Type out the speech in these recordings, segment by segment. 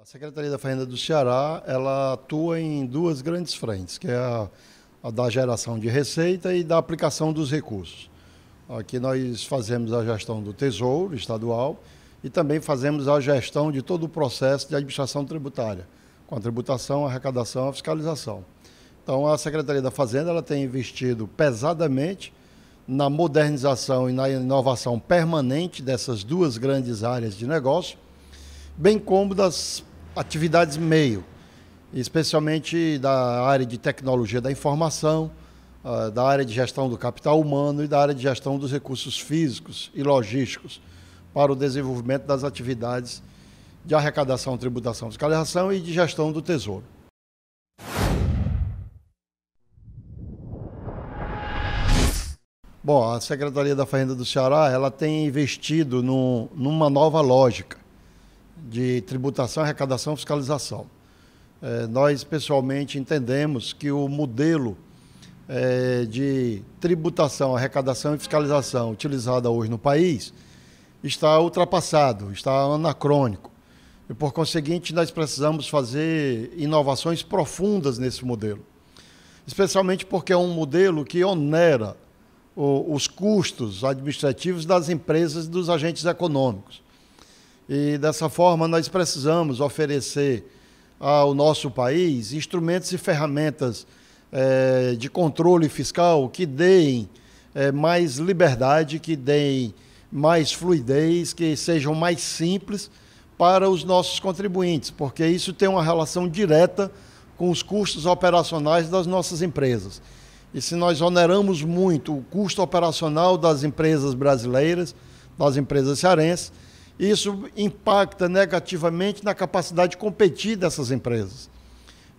A Secretaria da Fazenda do Ceará, ela atua em duas grandes frentes, que é a da geração de receita e da aplicação dos recursos. Aqui nós fazemos a gestão do Tesouro Estadual e também fazemos a gestão de todo o processo de administração tributária, com a tributação, a arrecadação e a fiscalização. Então, a Secretaria da Fazenda ela tem investido pesadamente na modernização e na inovação permanente dessas duas grandes áreas de negócio, bem como das atividades meio, especialmente da área de tecnologia da informação, da área de gestão do capital humano e da área de gestão dos recursos físicos e logísticos para o desenvolvimento das atividades de arrecadação, tributação, fiscalização e de gestão do Tesouro. Bom, a Secretaria da Fazenda do Ceará ela tem investido numa nova lógica de tributação, arrecadação e fiscalização. Nós, pessoalmente, entendemos que o modelo de tributação, arrecadação e fiscalização utilizada hoje no país está ultrapassado, está anacrônico. E, por conseguinte, nós precisamos fazer inovações profundas nesse modelo, especialmente porque é um modelo que onera os custos administrativos das empresas e dos agentes econômicos. E, dessa forma, nós precisamos oferecer ao nosso país instrumentos e ferramentas de controle fiscal que deem mais liberdade, que deem mais fluidez, que sejam mais simples para os nossos contribuintes, porque isso tem uma relação direta com os custos operacionais das nossas empresas. E se nós oneramos muito o custo operacional das empresas brasileiras, das empresas cearenses, isso impacta negativamente na capacidade de competir dessas empresas.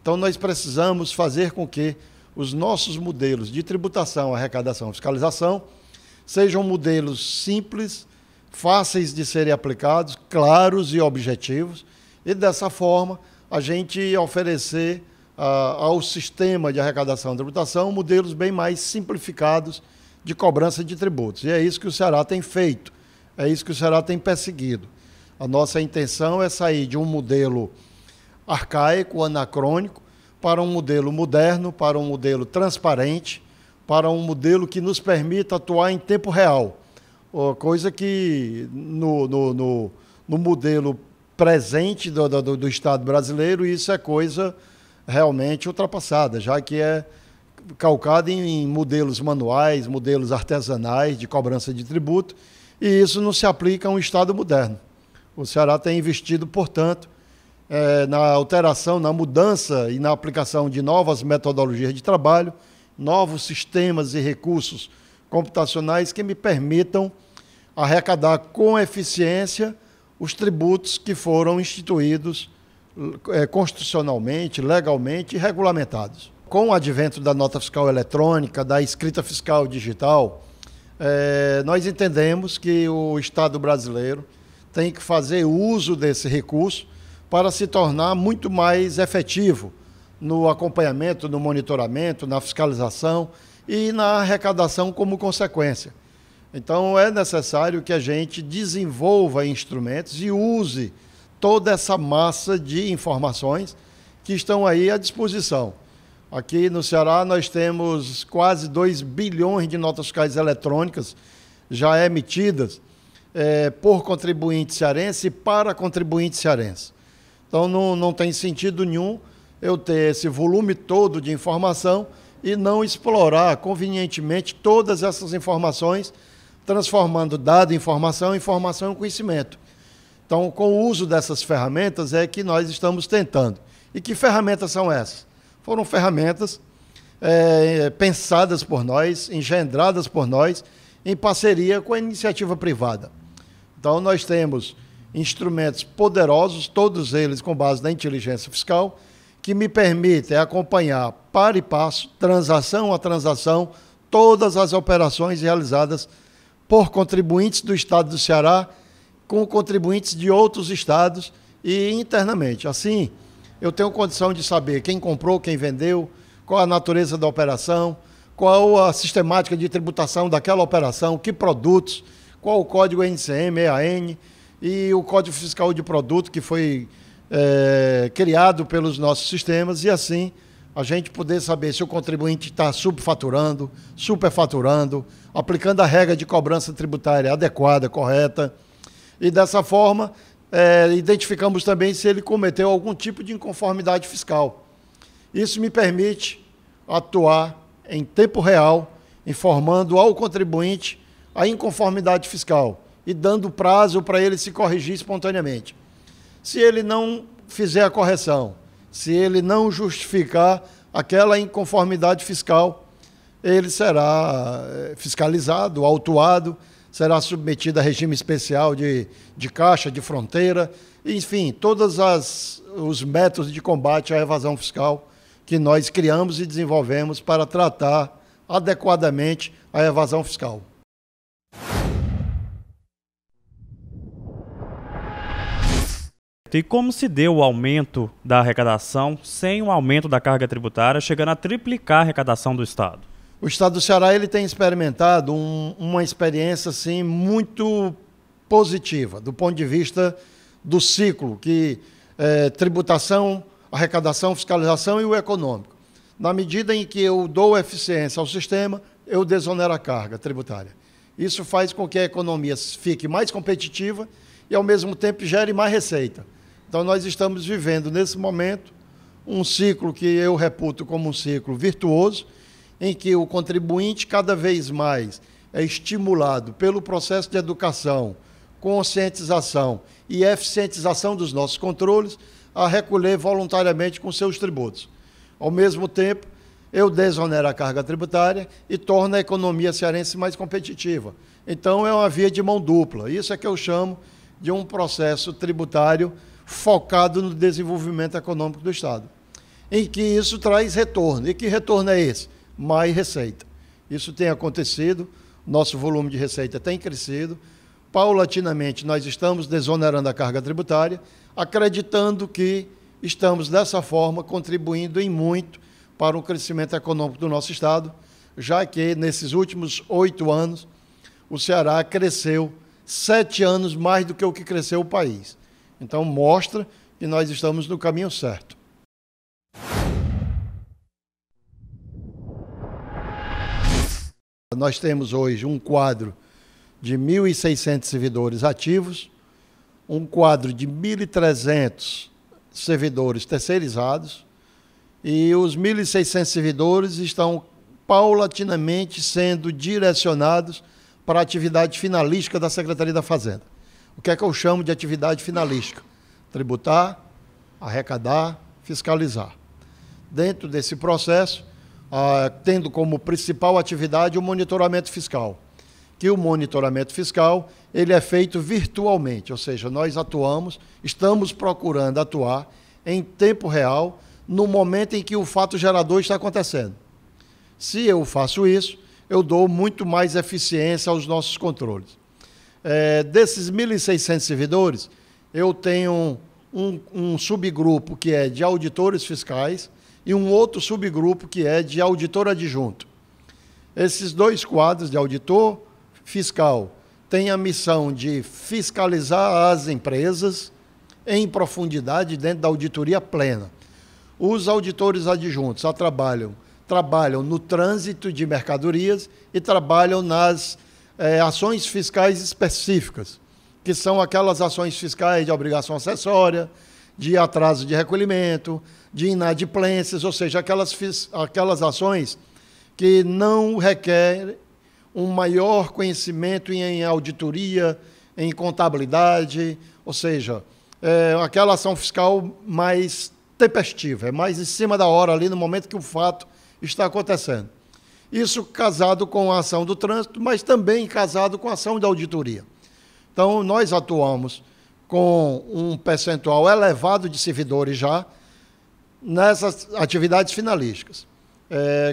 Então, nós precisamos fazer com que os nossos modelos de tributação, arrecadação e fiscalização sejam modelos simples, fáceis de serem aplicados, claros e objetivos, e dessa forma a gente oferecer ao sistema de arrecadação e tributação modelos bem mais simplificados de cobrança de tributos. E é isso que o Ceará tem feito. É isso que o Ceará tem perseguido. A nossa intenção é sair de um modelo arcaico, anacrônico, para um modelo moderno, para um modelo transparente, para um modelo que nos permita atuar em tempo real. Coisa que no modelo presente do Estado brasileiro, isso é coisa realmente ultrapassada, já que é calcado em modelos manuais, modelos artesanais de cobrança de tributo, e isso não se aplica a um Estado moderno. O Ceará tem investido, portanto, na alteração, na mudança e na aplicação de novas metodologias de trabalho, novos sistemas e recursos computacionais que me permitam arrecadar com eficiência os tributos que foram instituídos constitucionalmente, legalmente e regulamentados. Com o advento da nota fiscal eletrônica, da escrita fiscal digital, nós entendemos que o Estado brasileiro tem que fazer uso desse recurso para se tornar muito mais efetivo no acompanhamento, no monitoramento, na fiscalização e na arrecadação como consequência. Então, é necessário que a gente desenvolva instrumentos e use toda essa massa de informações que estão aí à disposição. Aqui no Ceará nós temos quase 2 bilhões de notas fiscais eletrônicas já emitidas por contribuinte cearense e para contribuinte cearense. Então não tem sentido nenhum eu ter esse volume todo de informação e não explorar convenientemente todas essas informações, transformando dado em informação, informação em conhecimento. Então, com o uso dessas ferramentas é que nós estamos tentando. E que ferramentas são essas? Foram ferramentas pensadas por nós, engendradas por nós, em parceria com a iniciativa privada. Então, nós temos instrumentos poderosos, todos eles com base na inteligência fiscal, que me permitem acompanhar par e passo, transação a transação, todas as operações realizadas por contribuintes do Estado do Ceará, com contribuintes de outros estados e internamente. Assim, eu tenho condição de saber quem comprou, quem vendeu, qual a natureza da operação, qual a sistemática de tributação daquela operação, que produtos, qual o código NCM, EAN e o Código Fiscal de Produto que foi criado pelos nossos sistemas e assim a gente poder saber se o contribuinte está subfaturando, superfaturando, aplicando a regra de cobrança tributária adequada, correta. E dessa forma, identificamos também se ele cometeu algum tipo de inconformidade fiscal. Isso me permite atuar em tempo real, informando ao contribuinte a inconformidade fiscal e dando prazo para ele se corrigir espontaneamente. Se ele não fizer a correção, se ele não justificar aquela inconformidade fiscal, ele será fiscalizado, autuado, será submetido a regime especial de caixa, de fronteira, enfim, todos os métodos de combate à evasão fiscal que nós criamos e desenvolvemos para tratar adequadamente a evasão fiscal. E como se deu o aumento da arrecadação sem o aumento da carga tributária, chegando a triplicar a arrecadação do Estado? O Estado do Ceará ele tem experimentado uma experiência assim, muito positiva, do ponto de vista do ciclo, que tributação, arrecadação, fiscalização e o econômico. Na medida em que eu dou eficiência ao sistema, eu desonero a carga tributária. Isso faz com que a economia fique mais competitiva e, ao mesmo tempo, gere mais receita. Então, nós estamos vivendo, nesse momento, um ciclo que eu reputo como um ciclo virtuoso, em que o contribuinte cada vez mais é estimulado pelo processo de educação, conscientização e eficientização dos nossos controles a recolher voluntariamente com seus tributos. Ao mesmo tempo, eu desonero a carga tributária e torno a economia cearense mais competitiva. Então, é uma via de mão dupla. Isso é que eu chamo de um processo tributário focado no desenvolvimento econômico do Estado, em que isso traz retorno. E que retorno é esse? Mais receita. Isso tem acontecido, nosso volume de receita tem crescido, paulatinamente nós estamos desonerando a carga tributária, acreditando que estamos, dessa forma, contribuindo em muito para o crescimento econômico do nosso Estado, já que, nesses últimos 8 anos, o Ceará cresceu 7 anos mais do que o que cresceu o país. Então, mostra que nós estamos no caminho certo. Nós temos hoje um quadro de 1.600 servidores ativos, um quadro de 1.300 servidores terceirizados, e os 1.600 servidores estão paulatinamente sendo direcionados para a atividade finalística da Secretaria da Fazenda. O que é que eu chamo de atividade finalística? Tributar, arrecadar, fiscalizar. Dentro desse processo, tendo como principal atividade o monitoramento fiscal, que o monitoramento fiscal ele é feito virtualmente, ou seja, nós estamos procurando atuar em tempo real no momento em que o fato gerador está acontecendo. Se eu faço isso, eu dou muito mais eficiência aos nossos controles. Desses 1.600 servidores, eu tenho um subgrupo que é de auditores fiscais e um outro subgrupo que é de auditor adjunto. Esses dois quadros de auditor fiscal têm a missão de fiscalizar as empresas em profundidade dentro da auditoria plena. Os auditores adjuntos trabalham no trânsito de mercadorias e trabalham nas ações fiscais específicas, que são aquelas ações fiscais de obrigação acessória, de atraso de recolhimento, de inadimplências, ou seja, aquelas ações que não requerem um maior conhecimento em auditoria, em contabilidade, ou seja, aquela ação fiscal mais tempestiva, é mais em cima da hora ali no momento que o fato está acontecendo. Isso casado com a ação do trânsito, mas também casado com a ação da auditoria. Então, nós atuamos com um percentual elevado de servidores já nessas atividades finalísticas.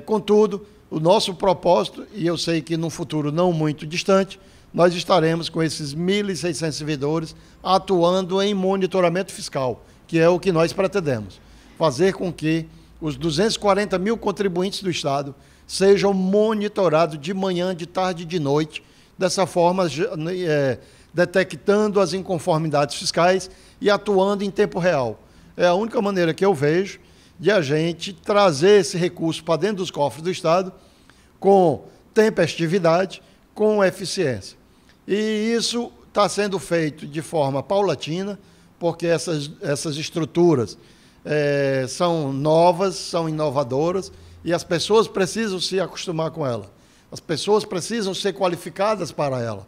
Contudo, o nosso propósito, e eu sei que no futuro não muito distante, nós estaremos com esses 1.600 servidores atuando em monitoramento fiscal, que é o que nós pretendemos, fazer com que os 240 mil contribuintes do Estado sejam monitorados de manhã, de tarde e de noite, dessa forma detectando as inconformidades fiscais e atuando em tempo real. É a única maneira que eu vejo de a gente trazer esse recurso para dentro dos cofres do Estado com tempestividade, com eficiência. E isso está sendo feito de forma paulatina, porque essas estruturas são novas, são inovadoras, e as pessoas precisam se acostumar com ela. As pessoas precisam ser qualificadas para ela.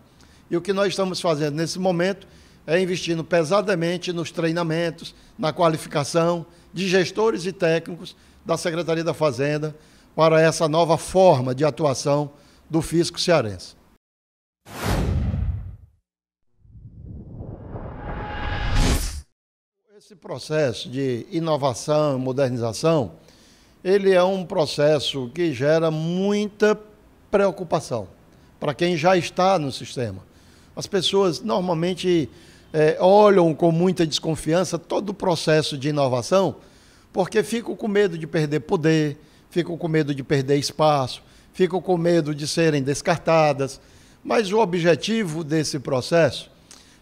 E o que nós estamos fazendo nesse momento é investindo pesadamente nos treinamentos, na qualificação de gestores e técnicos da Secretaria da Fazenda para essa nova forma de atuação do fisco cearense. Esse processo de inovação e modernização, ele é um processo que gera muita preocupação para quem já está no sistema. As pessoas normalmente olham com muita desconfiança todo o processo de inovação, porque ficam com medo de perder poder, ficam com medo de perder espaço, ficam com medo de serem descartadas. Mas o objetivo desse processo,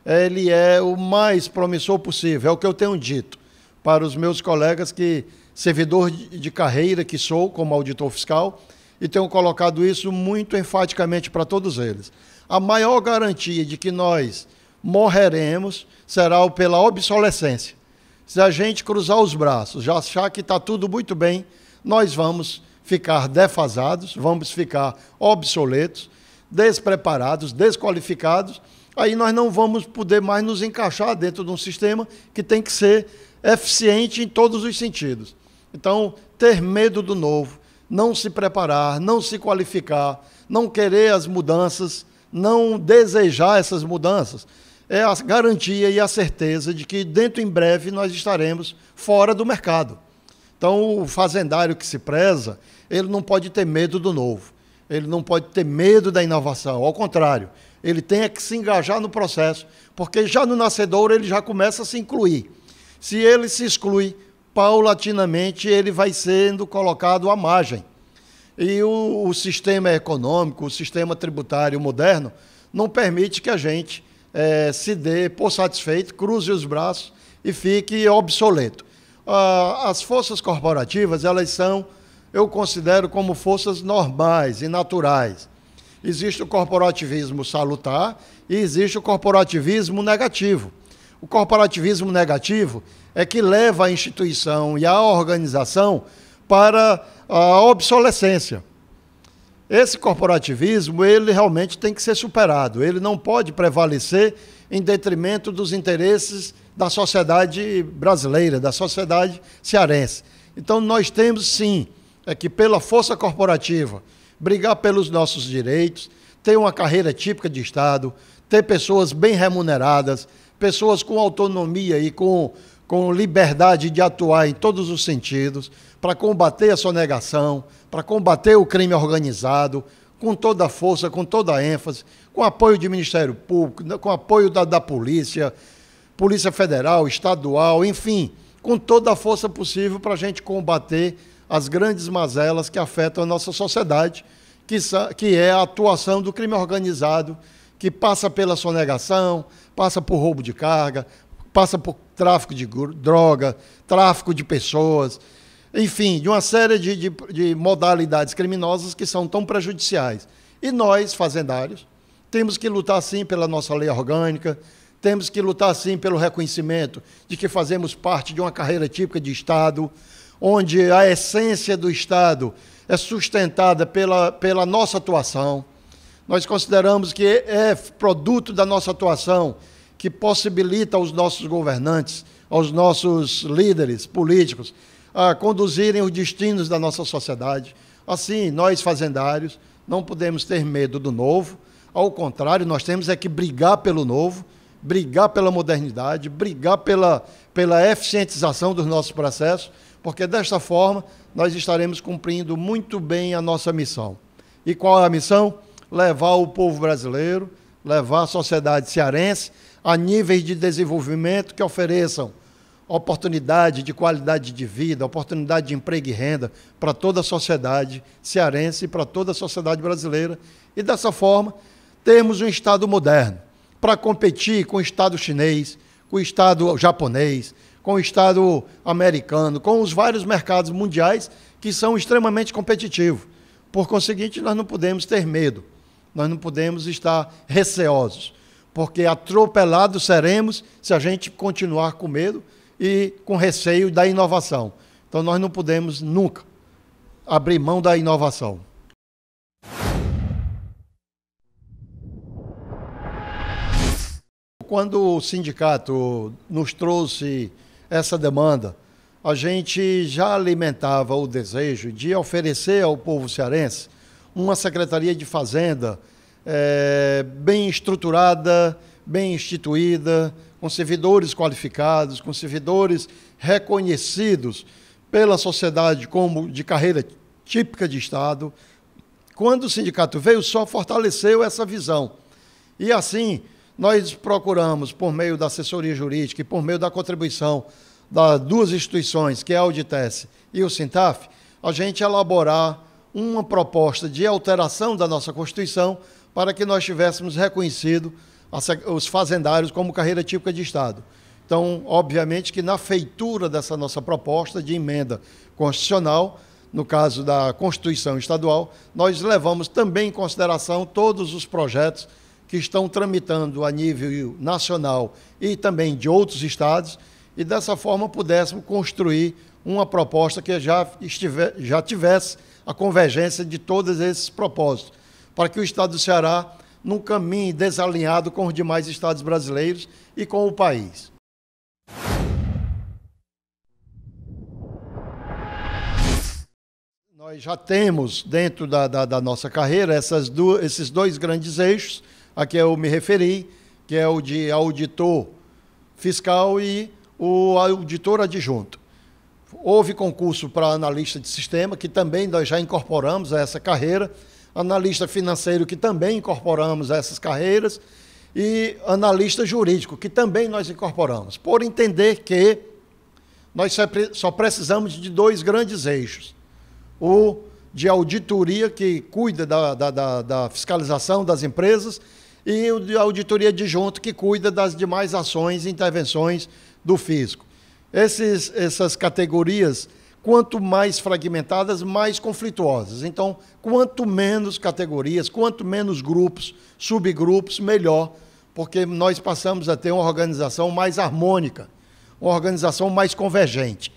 ele é o mais promissor possível, é o que eu tenho dito para os meus colegas, que servidor de carreira que sou como auditor fiscal, e tenho colocado isso muito enfaticamente para todos eles. A maior garantia de que nós morreremos será pela obsolescência. Se a gente cruzar os braços, já achar que está tudo muito bem, nós vamos ficar defasados, vamos ficar obsoletos, despreparados, desqualificados, aí nós não vamos poder mais nos encaixar dentro de um sistema que tem que ser eficiente em todos os sentidos. Então, ter medo do novo, não se preparar, não se qualificar, não querer as mudanças, não desejar essas mudanças, é a garantia e a certeza de que dentro em breve nós estaremos fora do mercado. Então, o fazendário que se preza, ele não pode ter medo do novo, ele não pode ter medo da inovação, ao contrário, ele tem que se engajar no processo, porque já no nascedouro ele já começa a se incluir. Se ele se exclui, paulatinamente ele vai sendo colocado à margem. E o sistema econômico, o sistema tributário moderno, não permite que a gente se dê por satisfeito, cruze os braços e fique obsoleto. As forças corporativas, elas são, eu considero como forças normais e naturais. Existe o corporativismo salutar e existe o corporativismo negativo. O corporativismo negativo é que leva a instituição e a organização para a obsolescência. Esse corporativismo, ele realmente tem que ser superado, ele não pode prevalecer em detrimento dos interesses da sociedade brasileira, da sociedade cearense. Então, nós temos, sim, que pela força corporativa, brigar pelos nossos direitos, ter uma carreira típica de Estado, ter pessoas bem remuneradas, pessoas com autonomia e com liberdade de atuar em todos os sentidos, para combater a sonegação, para combater o crime organizado, com toda a força, com toda a ênfase, com apoio do Ministério Público, com apoio da Polícia, Polícia Federal, Estadual, enfim, com toda a força possível para a gente combater as grandes mazelas que afetam a nossa sociedade, que é a atuação do crime organizado, que passa pela sonegação, passa por roubo de carga, passa por tráfico de droga, tráfico de pessoas, enfim, de uma série de modalidades criminosas que são tão prejudiciais. E nós, fazendários, temos que lutar, sim, pela nossa lei orgânica, temos que lutar, sim, pelo reconhecimento de que fazemos parte de uma carreira típica de Estado, onde a essência do Estado é sustentada pela nossa atuação. Nós consideramos que é produto da nossa atuação que possibilita aos nossos governantes, aos nossos líderes políticos, a conduzirem os destinos da nossa sociedade. Assim, nós, fazendários, não podemos ter medo do novo, ao contrário, nós temos que brigar pelo novo, brigar pela modernidade, brigar pela eficientização dos nossos processos, porque desta forma nós estaremos cumprindo muito bem a nossa missão. E qual é a missão? Levar o povo brasileiro, levar a sociedade cearense a níveis de desenvolvimento que ofereçam oportunidade de qualidade de vida, oportunidade de emprego e renda para toda a sociedade cearense e para toda a sociedade brasileira. E dessa forma, termos um Estado moderno para competir com o Estado chinês, com o Estado japonês, com o Estado americano, com os vários mercados mundiais que são extremamente competitivos. Por conseguinte, nós não podemos ter medo, nós não podemos estar receosos, porque atropelados seremos se a gente continuar com medo e com receio da inovação. Então, nós não podemos nunca abrir mão da inovação. Quando o sindicato nos trouxe essa demanda, a gente já alimentava o desejo de oferecer ao povo cearense uma Secretaria de Fazenda bem estruturada, bem instituída, com servidores qualificados, com servidores reconhecidos pela sociedade como de carreira típica de Estado. Quando o sindicato veio, só fortaleceu essa visão. E assim, nós procuramos, por meio da assessoria jurídica e por meio da contribuição das duas instituições, que é a Auditece e o Sintaf, a gente elaborar uma proposta de alteração da nossa Constituição para que nós tivéssemos reconhecido os fazendários como carreira típica de Estado. Então, obviamente que na feitura dessa nossa proposta de emenda constitucional, no caso da Constituição Estadual, nós levamos também em consideração todos os projetos que estão tramitando a nível nacional e também de outros estados, e dessa forma pudéssemos construir uma proposta que já tivesse a convergência de todos esses propósitos, para que o Estado do Ceará não caminhe desalinhado com os demais estados brasileiros e com o país. Nós já temos dentro da nossa carreira esses dois grandes eixos, a que eu me referi, que é o de auditor fiscal e o auditor adjunto. Houve concurso para analista de sistema, que também nós já incorporamos a essa carreira, analista financeiro, que também incorporamos a essas carreiras, e analista jurídico, que também nós incorporamos, por entender que nós só precisamos de dois grandes eixos. O de auditoria, que cuida da fiscalização das empresas, e o de auditoria adjunto, que cuida das demais ações e intervenções do fisco. Essas categorias, quanto mais fragmentadas, mais conflituosas. Então, quanto menos categorias, quanto menos grupos, subgrupos, melhor, porque nós passamos a ter uma organização mais harmônica, uma organização mais convergente.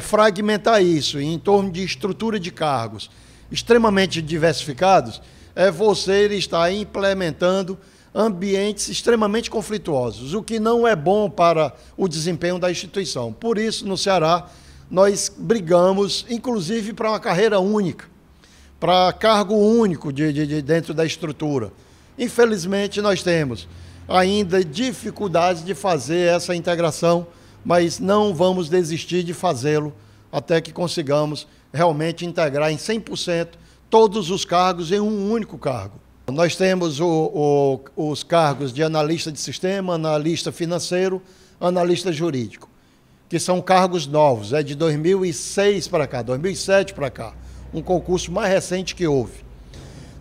Fragmentar isso em torno de estrutura de cargos extremamente diversificados é você estar implementando ambientes extremamente conflituosos, o que não é bom para o desempenho da instituição. Por isso, no Ceará, nós brigamos, inclusive, para uma carreira única, para cargo único dentro da estrutura. Infelizmente, nós temos ainda dificuldades de fazer essa integração, mas não vamos desistir de fazê-lo até que consigamos realmente integrar em 100% todos os cargos em um único cargo. Nós temos os cargos de analista de sistema, analista financeiro, analista jurídico, que são cargos novos, de 2006 para cá, 2007 para cá, um concurso mais recente que houve.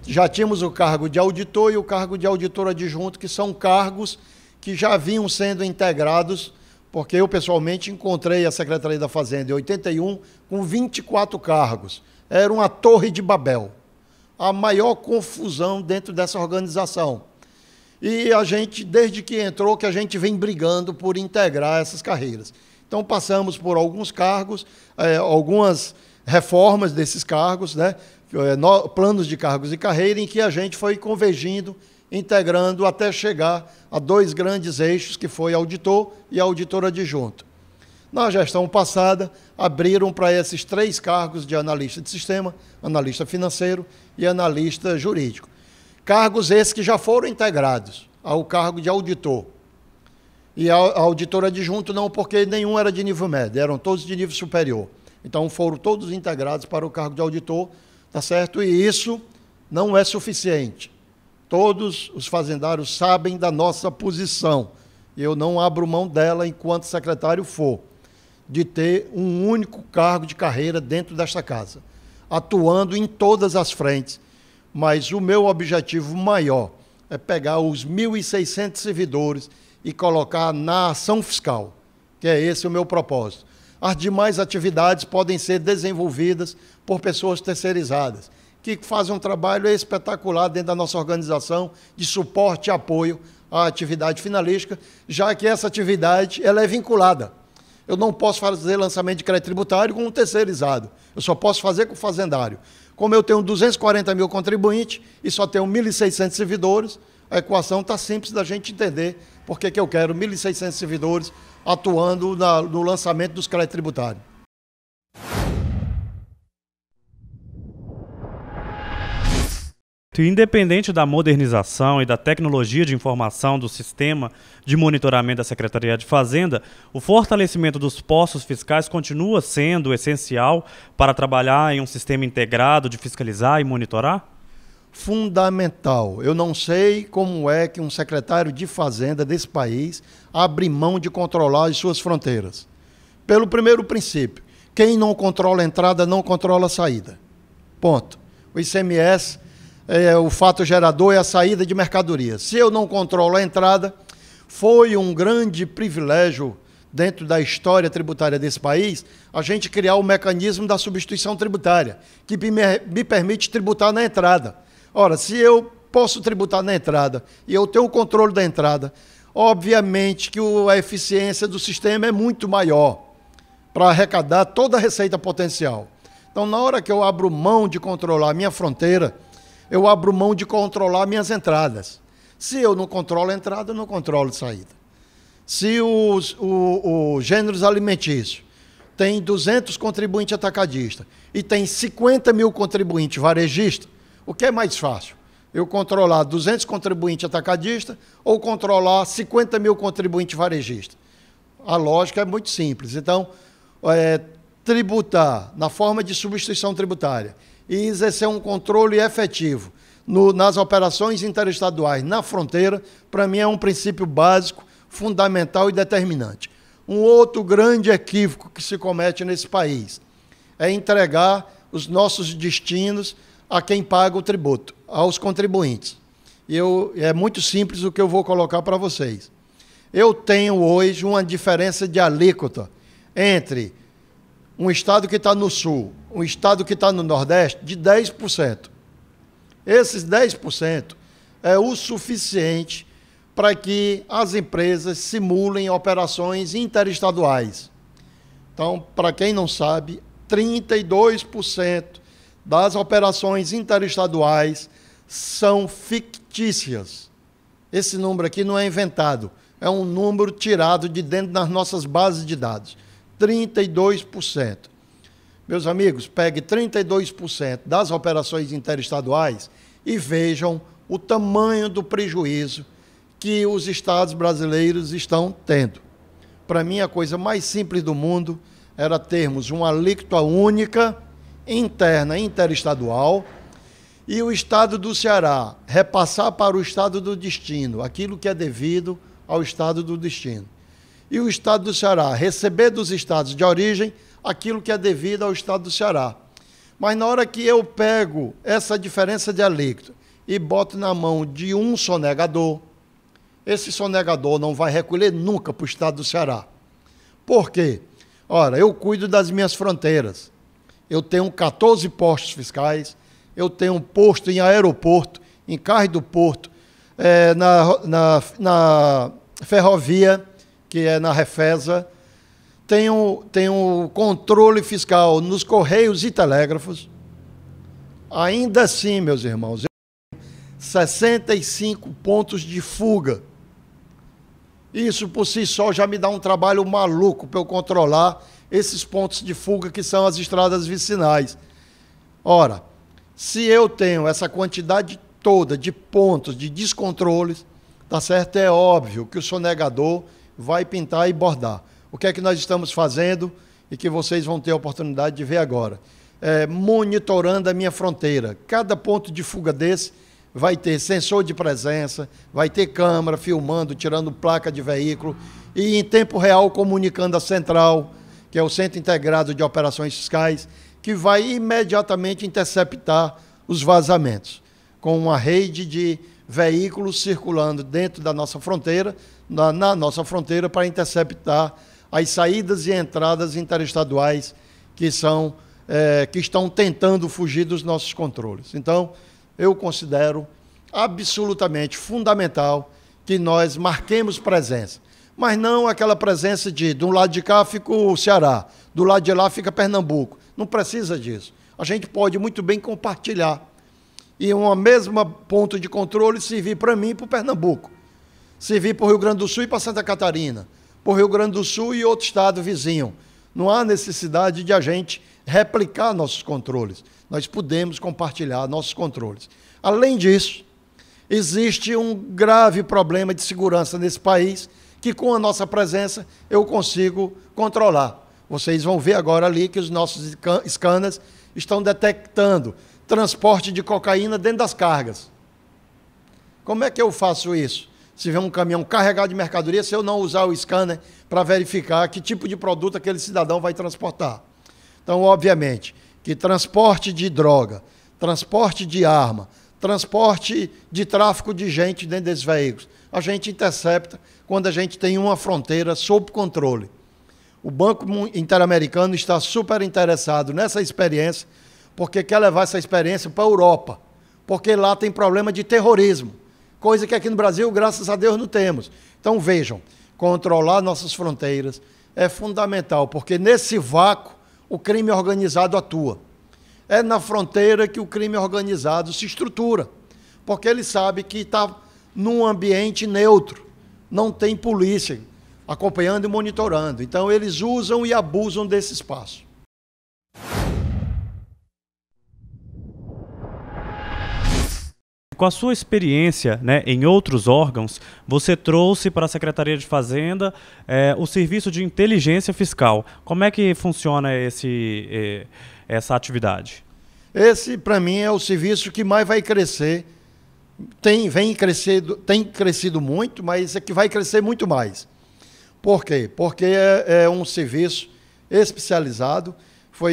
Já tínhamos o cargo de auditor e o cargo de auditor adjunto, que são cargos que já vinham sendo integrados, porque eu pessoalmente encontrei a Secretaria da Fazenda em 81 com 24 cargos. Era uma torre de Babel, a maior confusão dentro dessa organização. E a gente, desde que entrou, que a gente vem brigando por integrar essas carreiras. Então, passamos por alguns cargos, algumas reformas desses cargos, né? Planos de cargos e carreira, em que a gente foi convergindo, integrando, até chegar a dois grandes eixos, que foi auditor e auditor adjunto. Na gestão passada, abriram para esses três cargos de analista de sistema, analista financeiro e analista jurídico. Cargos esses que já foram integrados ao cargo de auditor. E a auditor adjunto não, porque nenhum era de nível médio, eram todos de nível superior. Então, foram todos integrados para o cargo de auditor, tá certo? E isso não é suficiente. Todos os fazendários sabem da nossa posição. Eu não abro mão dela enquanto secretário for, de ter um único cargo de carreira dentro desta casa, atuando em todas as frentes. Mas o meu objetivo maior é pegar os 1.600 servidores e colocar na ação fiscal, que é esse o meu propósito. As demais atividades podem ser desenvolvidas por pessoas terceirizadas, que fazem um trabalho espetacular dentro da nossa organização de suporte e apoio à atividade finalística, já que essa atividade ela é vinculada. Eu não posso fazer lançamento de crédito tributário com um terceirizado, eu só posso fazer com o fazendário. Como eu tenho 240 mil contribuintes e só tenho 1.600 servidores, a equação está simples da gente entender por que eu quero 1.600 servidores atuando no lançamento dos créditos tributários. Independente da modernização e da tecnologia de informação do sistema de monitoramento da Secretaria de Fazenda, o fortalecimento dos postos fiscais continua sendo essencial para trabalhar em um sistema integrado de fiscalizar e monitorar? Fundamental. Eu não sei como é que um secretário de Fazenda desse país abre mão de controlar as suas fronteiras. Pelo primeiro princípio, quem não controla a entrada não controla a saída. Ponto. O ICMS o fato gerador é a saída de mercadoria. Se eu não controlo a entrada, foi um grande privilégio dentro da história tributária desse país a gente criar o mecanismo da substituição tributária, que me permite tributar na entrada. Ora, se eu posso tributar na entrada e eu tenho o controle da entrada, obviamente que a eficiência do sistema é muito maior para arrecadar toda a receita potencial. Então, na hora que eu abro mão de controlar a minha fronteira, eu abro mão de controlar minhas entradas. Se eu não controlo a entrada, eu não controlo a saída. Se os gêneros alimentícios tem 200 contribuintes atacadistas e tem 50 mil contribuintes varejistas, o que é mais fácil? Eu controlar 200 contribuintes atacadistas ou controlar 50 mil contribuintes varejistas? A lógica é muito simples. Então, tributar na forma de substituição tributária e exercer um controle efetivo nas operações interestaduais na fronteira, para mim é um princípio básico, fundamental e determinante. Um outro grande equívoco que se comete nesse país é entregar os nossos destinos a quem paga o tributo, aos contribuintes. É muito simples o que eu vou colocar para vocês. Eu tenho hoje uma diferença de alíquota entre um estado que está no sul, um estado que está no nordeste, de 10%. Esses 10% é o suficiente para que as empresas simulem operações interestaduais. Então, para quem não sabe, 32% das operações interestaduais são fictícias. Esse número aqui não é inventado, é um número tirado de dentro das nossas bases de dados. 32%. Meus amigos, pegue 32% das operações interestaduais e vejam o tamanho do prejuízo que os estados brasileiros estão tendo. Para mim, a coisa mais simples do mundo era termos uma alíquota única, interna, interestadual, e o estado do Ceará repassar para o estado do destino aquilo que é devido ao estado do destino. E o estado do Ceará receber dos estados de origem aquilo que é devido ao estado do Ceará. Mas na hora que eu pego essa diferença de alíquota e boto na mão de um sonegador, esse sonegador não vai recolher nunca para o estado do Ceará. Por quê? Ora, eu cuido das minhas fronteiras. Eu tenho 14 postos fiscais, eu tenho um posto em aeroporto, em carro do porto, na ferrovia, que é na Refesa, tenho controle fiscal nos Correios e Telégrafos. Ainda assim, meus irmãos, eu tenho 65 pontos de fuga. Isso por si só já me dá um trabalho maluco para eu controlar esses pontos de fuga que são as estradas vicinais. Ora, se eu tenho essa quantidade toda de pontos, de descontroles, tá certo? É óbvio que o sonegador vai pintar e bordar. O que é que nós estamos fazendo e que vocês vão ter a oportunidade de ver agora? Monitorando a minha fronteira. Cada ponto de fuga desse vai ter sensor de presença, vai ter câmera filmando, tirando placa de veículo e em tempo real comunicando a central, que é o Centro Integrado de Operações Fiscais, que vai imediatamente interceptar os vazamentos, com uma rede de veículos circulando dentro da nossa fronteira, na nossa fronteira, para interceptar as saídas e entradas interestaduais que estão tentando fugir dos nossos controles. Então, eu considero absolutamente fundamental que nós marquemos presença, mas não aquela presença de um lado de cá fica o Ceará, do lado de lá fica Pernambuco. Não precisa disso. A gente pode muito bem compartilhar. E uma mesma ponto de controle servir para mim e para o Pernambuco. Servir para o Rio Grande do Sul e para Santa Catarina. Para o Rio Grande do Sul e outro estado vizinho. Não há necessidade de a gente replicar nossos controles. Nós podemos compartilhar nossos controles. Além disso, existe um grave problema de segurança nesse país que com a nossa presença eu consigo controlar. Vocês vão ver agora ali que os nossos scanners estão detectando transporte de cocaína dentro das cargas. Como é que eu faço isso? Se vê um caminhão carregado de mercadoria, se eu não usar o scanner para verificar que tipo de produto aquele cidadão vai transportar. Então, obviamente, que transporte de droga, transporte de arma, transporte de tráfico de gente dentro desses veículos, a gente intercepta quando a gente tem uma fronteira sob controle. O Banco Interamericano está super interessado nessa experiência, porque quer levar essa experiência para a Europa, porque lá tem problema de terrorismo, coisa que aqui no Brasil, graças a Deus, não temos. Então, vejam, controlar nossas fronteiras é fundamental, porque nesse vácuo o crime organizado atua. É na fronteira que o crime organizado se estrutura, porque ele sabe que está num ambiente neutro, não tem polícia acompanhando e monitorando. Então, eles usam e abusam desse espaço. Com a sua experiência, né, em outros órgãos, você trouxe para a Secretaria de Fazenda o serviço de inteligência fiscal. Como é que funciona essa atividade? Esse, para mim, é o serviço que mais vai crescer. Tem crescido muito, mas é que vai crescer muito mais. Por quê? Porque é um serviço especializado,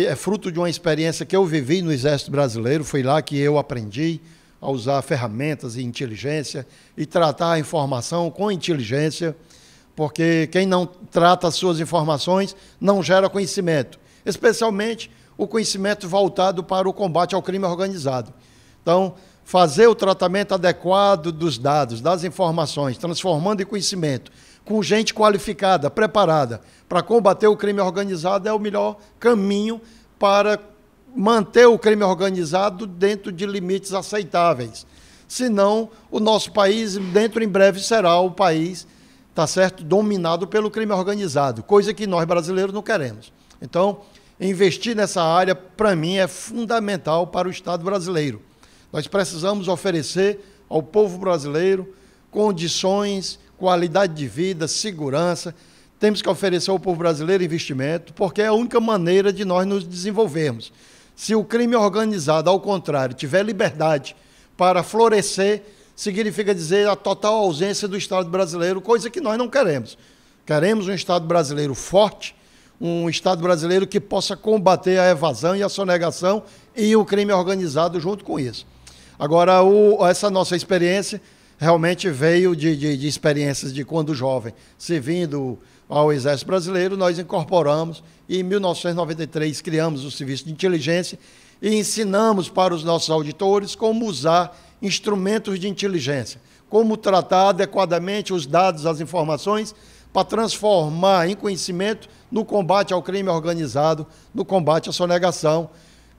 é fruto de uma experiência que eu vivi no Exército Brasileiro, foi lá que eu aprendi a usar ferramentas e inteligência e tratar a informação com inteligência, porque quem não trata as suas informações não gera conhecimento, especialmente o conhecimento voltado para o combate ao crime organizado. Então, fazer o tratamento adequado dos dados, das informações, transformando em conhecimento, com gente qualificada, preparada para combater o crime organizado é o melhor caminho para manter o crime organizado dentro de limites aceitáveis. Senão, o nosso país, em breve, será o país, tá certo, dominado pelo crime organizado, coisa que nós brasileiros não queremos. Então, investir nessa área, para mim, é fundamental para o Estado brasileiro. Nós precisamos oferecer ao povo brasileiro condições, qualidade de vida, segurança. Temos que oferecer ao povo brasileiro investimento, porque é a única maneira de nós nos desenvolvermos. Se o crime organizado, ao contrário, tiver liberdade para florescer, significa dizer a total ausência do Estado brasileiro, coisa que nós não queremos. Queremos um Estado brasileiro forte, um Estado brasileiro que possa combater a evasão e a sonegação e o crime organizado junto com isso. Agora, essa nossa experiência realmente veio de experiências de quando jovem, servindo ao Exército Brasileiro, nós incorporamos e em 1993 criamos o Serviço de Inteligência e ensinamos para os nossos auditores como usar instrumentos de inteligência, como tratar adequadamente os dados, as informações, para transformar em conhecimento no combate ao crime organizado, no combate à sonegação,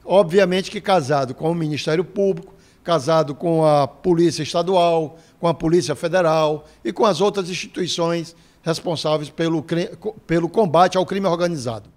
obviamente que casado com o Ministério Público, casado com a Polícia Estadual, com a Polícia Federal e com as outras instituições responsáveis pelo combate ao crime organizado.